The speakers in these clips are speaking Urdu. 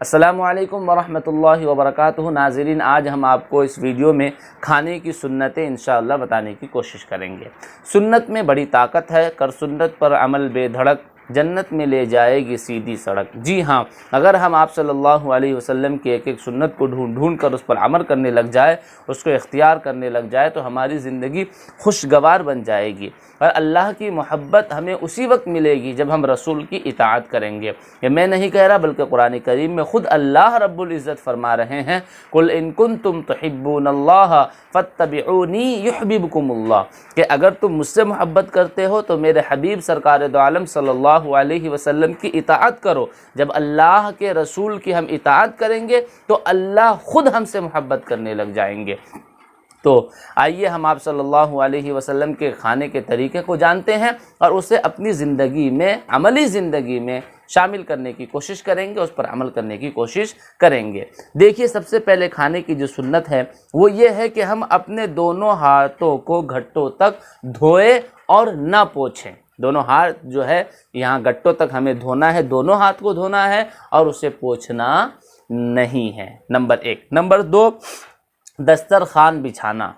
السلام علیکم ورحمۃ اللہ وبرکاتہ۔ ناظرین، آج ہم آپ کو اس ویڈیو میں کھانے کی سنتیں انشاءاللہ بتانے کی کوشش کریں گے۔ سنت میں بڑی طاقت ہے، کر سنت پر عمل بے دھڑک، جنت میں لے جائے گی سیدھی سڑک۔ جی ہاں، اگر ہم آپ صلی اللہ علیہ وسلم کی ایک ایک سنت کو ڈھونڈ کر اس پر عمل کرنے لگ جائے، اس کو اختیار کرنے لگ جائے تو ہماری زندگی خوشگوار بن جائے گی، اور اللہ کی محبت ہمیں اسی وقت ملے گی جب ہم رسول کی اطاعت کریں گے۔ یہ میں نہیں کہہ رہا بلکہ قرآن کریم میں خود اللہ رب العزت فرما رہے ہیں، قُلْ إِن كُنتُمْ تُحِبُّونَ اللَّهَ فَاتَّبِعُونِي يُحْبِبْكُمُ اللَّهُ، کہ اگر تم مجھ سے محبت کرتے ہو تو میرے حبیب سرکار دو عالم صلی اللہ علیہ وسلم کی اطاعت کرو۔ جب اللہ کے رسول کی ہم اطاعت کریں گے تو اللہ خود ہم سے محبت کرنے لگ جائیں گے۔ تو آئیے ہم آپ صلی اللہ علیہ وسلم کے کھانے کے طریقے کو جانتے ہیں اور اسے اپنی زندگی میں، عملی زندگی میں شامل کرنے کی کوشش کریں گے، اس پر عمل کرنے کی کوشش کریں گے۔ دیکھیے، سب سے پہلے کھانے کی جو سنت ہے وہ یہ ہے کہ ہم اپنے دونوں ہاتھوں کو گھٹوں تک دھوئے اور نہ پوچھیں۔ دونوں ہاتھ جو ہے یہاں گھٹوں تک ہمیں دھونا ہے، دونوں ہاتھ کو دھونا ہے اور اسے پوچھنا نہیں ہے، نمبر 1۔ نمبر 2، دسترخوان بچھانا۔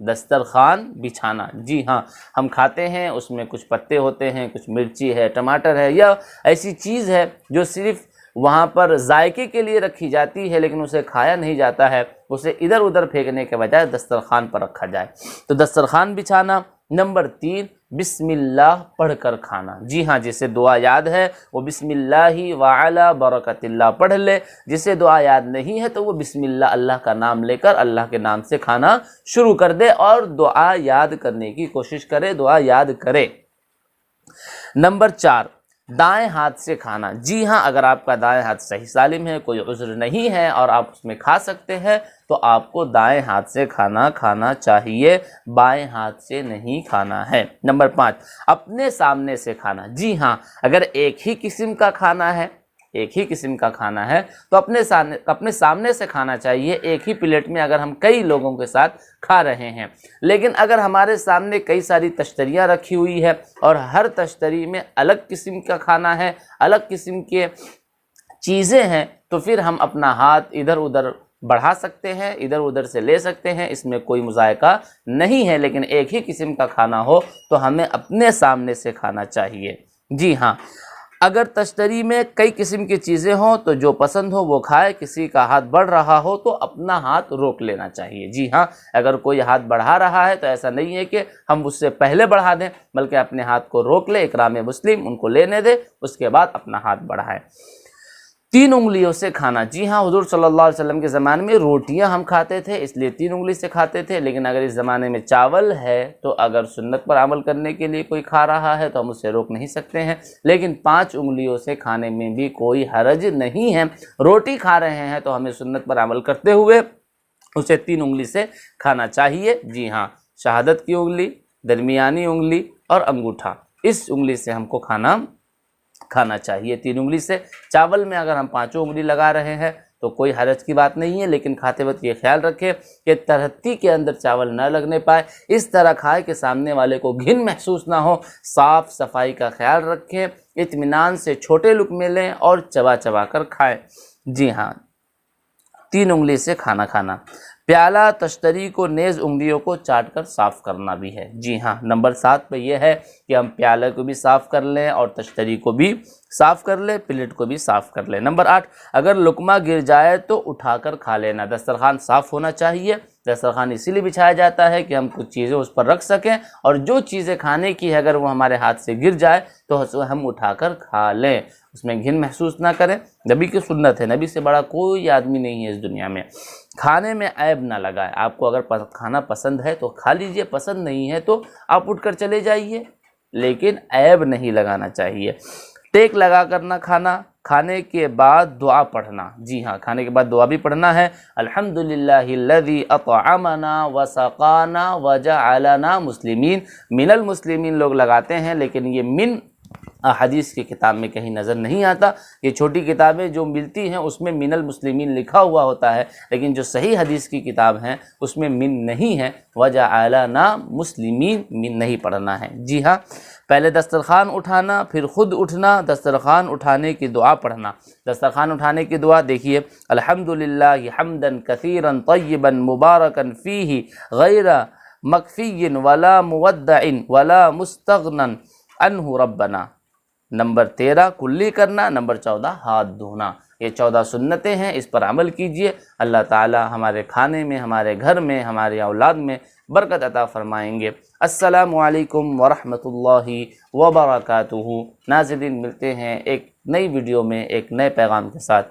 دسترخوان بچھانا، جی ہاں، ہم کھاتے ہیں، اس میں کچھ پتے ہوتے ہیں، کچھ مرچی ہے، ٹماٹر ہے، یا ایسی چیز ہے جو صرف وہاں پر ذائقے کے لیے رکھی جاتی ہے لیکن اسے کھایا نہیں جاتا ہے، اسے ادھر ادھر پھینکنے کے بجائے دسترخوان پر رکھا جائے، تو دسترخوان بچھانا۔ نمبر 3، بسم اللہ پڑھ کر کھانا۔ جی ہاں، جسے دعا یاد ہے وہ بسم اللہ وعلی برکت اللہ پڑھ لے، جسے دعا یاد نہیں ہے تو وہ بسم اللہ، اللہ کا نام لے کر اللہ کے نام سے کھانا شروع کر دے اور دعا یاد کرنے کی کوشش کرے، دعا یاد کرے۔ نمبر 4، دائیں ہاتھ سے کھانا۔ جی ہاں، اگر آپ کا دائیں ہاتھ صحیح سالم ہے، کوئی عذر نہیں ہے اور آپ اس میں کھا سکتے ہیں تو آپ کو دائیں ہاتھ سے کھانا چاہیے، بائیں ہاتھ سے نہیں کھانا ہے۔ نمبر 5، اپنے سامنے سے کھانا۔ جی ہاں، اگر ایک ہی قسم کا کھانا ہے، ایک ہی قسم کا کھانا ہے تو اپنے سامنے سے کھانا چاہیے، ایک ہی پلیٹ میں اگر ہم کئی لوگوں کے ساتھ کھا رہے ہیں۔ لیکن اگر ہمارے سامنے کئی ساری تشتریاں رکھی ہوئی ہے اور ہر تشتری میں الگ قسم کا کھانا ہے، الگ قسم کے چیزیں ہیں، تو پھر ہم اپنا ہاتھ ادھر ادھر بڑھا سکتے ہیں، ادھر ادھر سے لے سکتے ہیں، اس میں کوئی مذائقہ نہیں ہے۔ لیکن ایک ہی قسم کا کھانا ہو تو ہمیں اپنے سامنے سے کھانا چاہیے۔ جی ہاں، اگر تشتری میں کئی قسم کی چیزیں ہوں تو جو پسند ہو وہ کھائے، کسی کا ہاتھ بڑھ رہا ہو تو اپنا ہاتھ روک لینا چاہیے۔ جی ہاں، اگر کوئی ہاتھ بڑھا رہا ہے تو ایسا نہیں ہے کہ ہم اس سے پہلے بڑھا دیں، بلکہ اپنے ہاتھ کو روک لے، اکرام مسلم، ان کو لینے دے، اس کے بعد اپنا ہاتھ بڑھائے۔ 3 انگلیوں سے کھانا۔ جی ہاں، حضور صلی اللہ علیہ وسلم کے زمانے میں روٹیاں ہم کھاتے تھے اس لیے 3 انگلی سے کھاتے تھے، لیکن اگر اس زمانے میں چاول ہے تو اگر سنت پر عمل کرنے کے لیے کوئی کھا رہا ہے تو ہم اسے روک نہیں سکتے ہیں، لیکن 5 انگلیوں سے کھانے میں بھی کوئی حرج نہیں ہے۔ روٹی کھا رہے ہیں تو ہمیں سنت پر عمل کرتے ہوئے اسے 3 انگلی سے کھانا چاہیے۔ جی ہاں، شہادت کی انگلی، درمیانی انگلی اور انگوٹھا، اس انگلی سے ہم کو کھانا چاہیے، 3 انگلی سے۔ چاول میں اگر ہم 5 انگلی لگا رہے ہیں تو کوئی حرج کی بات نہیں ہے، لیکن کھاتے وقت یہ خیال رکھیں کہ ترہتی کے اندر چاول نہ لگنے پائے، اس طرح کھائے کہ سامنے والے کو گھن محسوس نہ ہو۔ صاف صفائی کا خیال رکھیں، اطمینان سے چھوٹے لقمے لیں اور چبا چبا کر کھائیں۔ جی ہاں، 3 انگلی سے کھانا۔ پیالہ، تشتری کو نیز انگلیوں کو چاٹ کر صاف کرنا بھی ہے۔ جی ہاں، نمبر 7 پہ یہ ہے کہ ہم پیالے کو بھی صاف کر لیں اور تشتری کو بھی صاف کر لیں، پلیٹ کو بھی صاف کر لیں۔ نمبر 8، اگر لقمہ گر جائے تو اٹھا کر کھا لینا۔ دسترخوان صاف ہونا چاہیے۔ دسترخوان اسی لیے بچھایا جاتا ہے کہ ہم کچھ چیزیں اس پر رکھ سکیں، اور جو چیزیں کھانے کی ہے اگر وہ ہمارے ہاتھ سے گر جائے تو اسے ہم اٹھا کر کھا لیں، اس میں گھن محسوس نہ کریں۔ نبی کی سنت ہے، نبی سے بڑا کوئی آدمی نہیں ہے اس دنیا میں۔ کھانے میں عیب نہ لگائے۔ آپ کو اگر کھانا پسند ہے تو کھا لیجئے، پسند نہیں ہے تو آپ اٹھ کر چلے جائیے، لیکن عیب نہیں لگانا چاہیے۔ ٹیک لگا کر نہ کھانا۔ کھانے کے بعد دعا پڑھنا۔ جی ہاں، کھانے کے بعد دعا بھی پڑھنا ہے۔ الحمدللہ الذی اطعمنا وسقانا وجعلنا مسلمین۔ من المسلمین لوگ لگاتے ہیں، لیکن یہ من حدیث کی کتاب میں کہیں نظر نہیں آتا۔ یہ چھوٹی کتابیں جو ملتی ہیں اس میں من المسلمین لکھا ہوا ہوتا ہے، لیکن جو صحیح حدیث کی کتاب ہیں اس میں من نہیں ہے۔ وجعلنا مسلمین، من نہیں پڑھنا ہے۔ جی ہاں، پہلے دسترخوان اٹھانا، پھر خود اٹھنا، دسترخوان اٹھانے کی دعا پڑھنا۔ دسترخوان اٹھانے کی دعا دیکھیے، الحمدللہ حمدا کثیرا طیبا مبارکا فیہ غیر مکفی ولا مودع ولا مستغنا عنہ ربنا۔ نمبر 13 کلی کرنا، نمبر 14 ہاتھ دھونا۔ یہ 14 سنتیں ہیں، اس پر عمل کیجئے، اللہ تعالی ہمارے کھانے میں، ہمارے گھر میں، ہماری اولاد میں برکت عطا فرمائیں گے۔ السلام علیکم ورحمۃ اللہ وبرکاتہ۔ ناظرین، ملتے ہیں ایک نئی ویڈیو میں ایک نئے پیغام کے ساتھ۔